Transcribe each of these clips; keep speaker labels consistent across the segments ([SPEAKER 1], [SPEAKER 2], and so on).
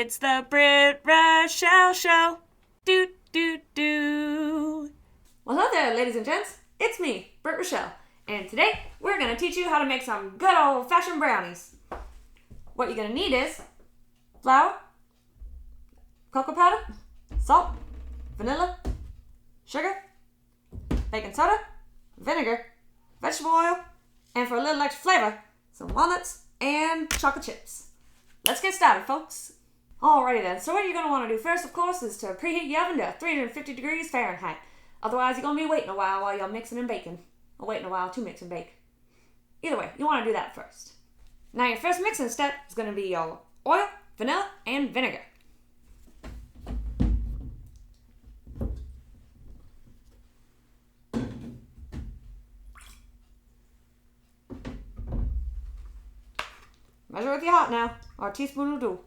[SPEAKER 1] It's the Britt Rochelle Show. Do, do, do.
[SPEAKER 2] Well, hello there, ladies and gents. It's me, Britt Rochelle, and today we're going to teach you how to make some good old-fashioned brownies. What you're going to need is flour, cocoa powder, salt, vanilla, sugar, baking soda, vinegar, vegetable oil, and for a little extra flavor, some walnuts and chocolate chips. Let's get started, folks. Alrighty then, so what you're going to want to do first, of course, is to preheat your oven to 350 degrees Fahrenheit. Otherwise, you're going to be waiting a while you're mixing and baking. Or waiting a while to mix and bake. Either way, you want to do that first. Now, your first mixing step is going to be your oil, vanilla, and vinegar. Measure with your heart now, or a teaspoon will do.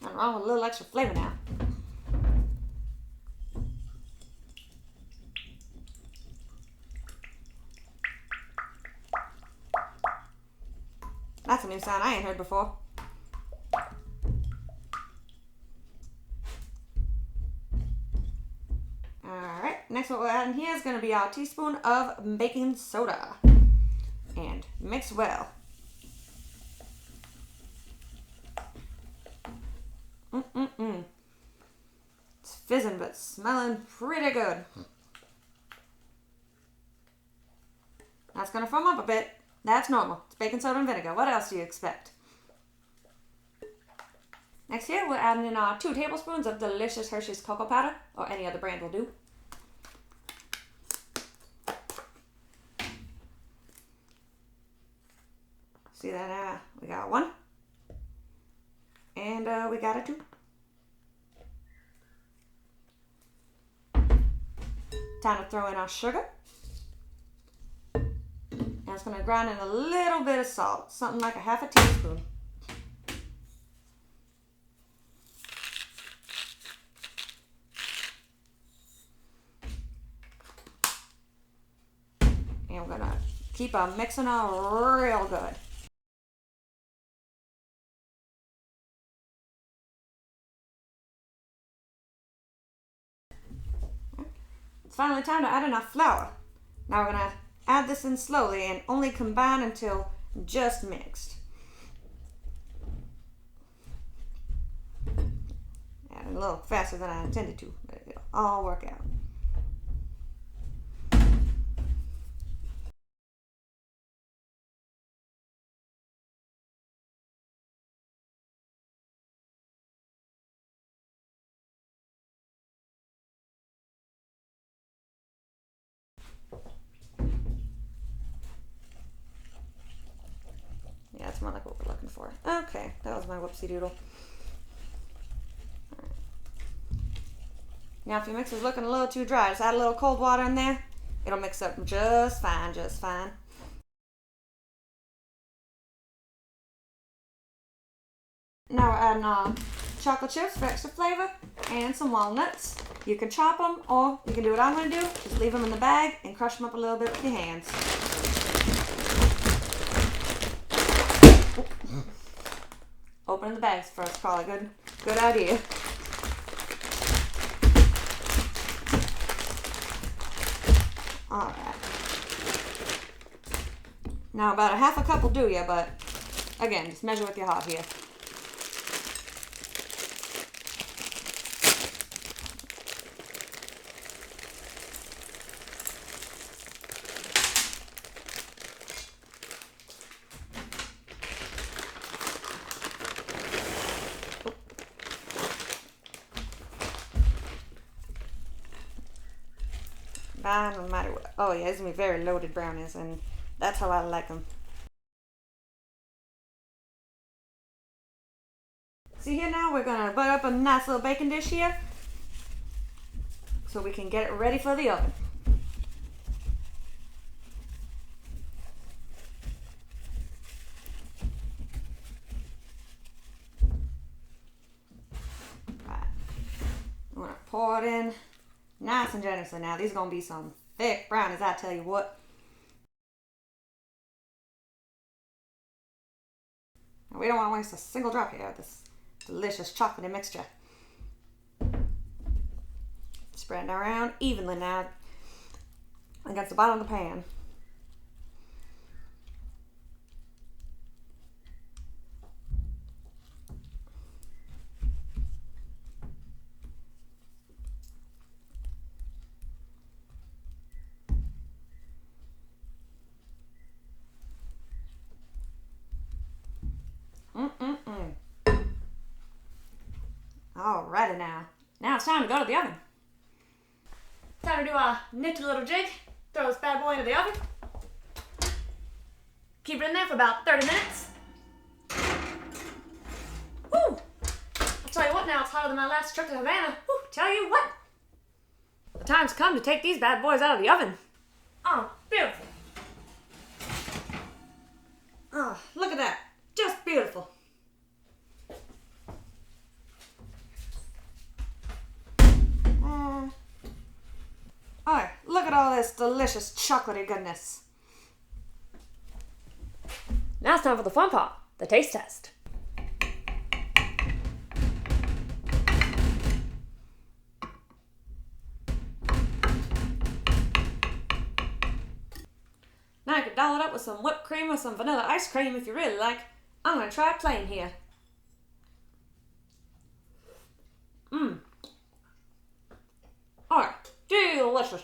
[SPEAKER 2] Nothing wrong with a little extra flavor now. That's a new sound I ain't heard before. Alright, next what we're adding here is going to be our teaspoon of baking soda. And mix well. It's fizzing but smelling pretty good. That's going to foam up a bit. That's normal. It's baking soda and vinegar. What else do you expect? Next here, we're adding in our 2 tablespoons of delicious Hershey's cocoa powder, or any other brand will do. See that? We got 1. And we got a 2. Time to throw in our sugar. And it's going to grind in a little bit of salt, something like a half a teaspoon. And we're going to keep on mixing her real good. It's finally time to add in our flour. Now we're going to add this in slowly and only combine until just mixed. Adding a little faster than I intended to, but it'll all work out. Yeah, it's more like what we're looking for. Okay, that was my whoopsie doodle. All right. Now if your mix is looking a little too dry, just add a little cold water in there. It'll mix up just fine, just fine. Now we're adding our chocolate chips for extra flavor and some walnuts. You can chop them, or you can do what I'm going to do. Just leave them in the bag and crush them up a little bit with your hands. Opening the bags first, probably good idea. Alright. Now about a half a cup will do you, but again, just measure with your heart here. No matter what. Oh yeah, it's gonna be very loaded brownies, and that's how I like them. See here now, we're gonna butter up a nice little baking dish here, so we can get it ready for the oven. Right. I'm gonna pour it in nice and generously now. These are gonna be some thick brownies, I tell you what. We don't want to waste a single drop here of this delicious chocolatey mixture. Spread it around evenly now against the bottom of the pan. Alrighty now. Now it's time to go to the oven. Time to do a nifty little jig. Throw this bad boy into the oven. Keep it in there for about 30 minutes. Woo! I'll tell you what now, it's hotter than my last trip to Havana. Woo! Tell you what. The time's come to take these bad boys out of the oven. Oh, beautiful. Oh, look at that. Just beautiful. Oh, look at all this delicious chocolatey goodness. Now it's time for the fun part, the taste test. Now you can doll it up with some whipped cream or some vanilla ice cream if you really like. I'm going to try it plain here. Alright, delicious.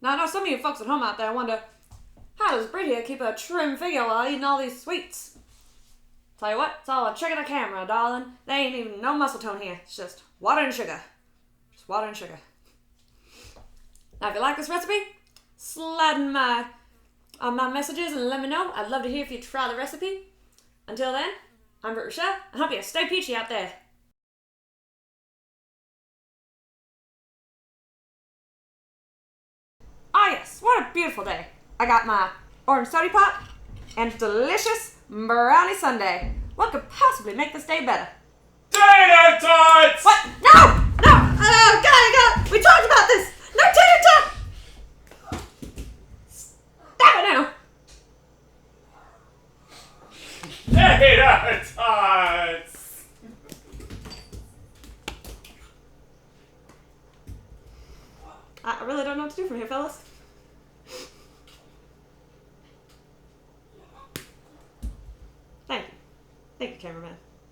[SPEAKER 2] Now I know some of you folks at home out there wonder, how does Britt here keep a trim figure while eating all these sweets? Tell you what, it's all a trick of the camera, darling. There ain't even no muscle tone here. It's just water and sugar. Just water and sugar. Now if you like this recipe, slide in my messages and let me know. I'd love to hear if you try the recipe. Until then, I'm Britt Rochelle. I hope you stay peachy out there. Ah yes, what a beautiful day. I got my orange soda pop and delicious brownie sundae. What could possibly make this day better?
[SPEAKER 3] Tater tots!
[SPEAKER 2] What? No! No! God! We talked about this! No tater tot! Stop it now!
[SPEAKER 3] Tater tots!
[SPEAKER 2] I really don't know what to do from here, fellas. Thank you. Thank you, cameraman.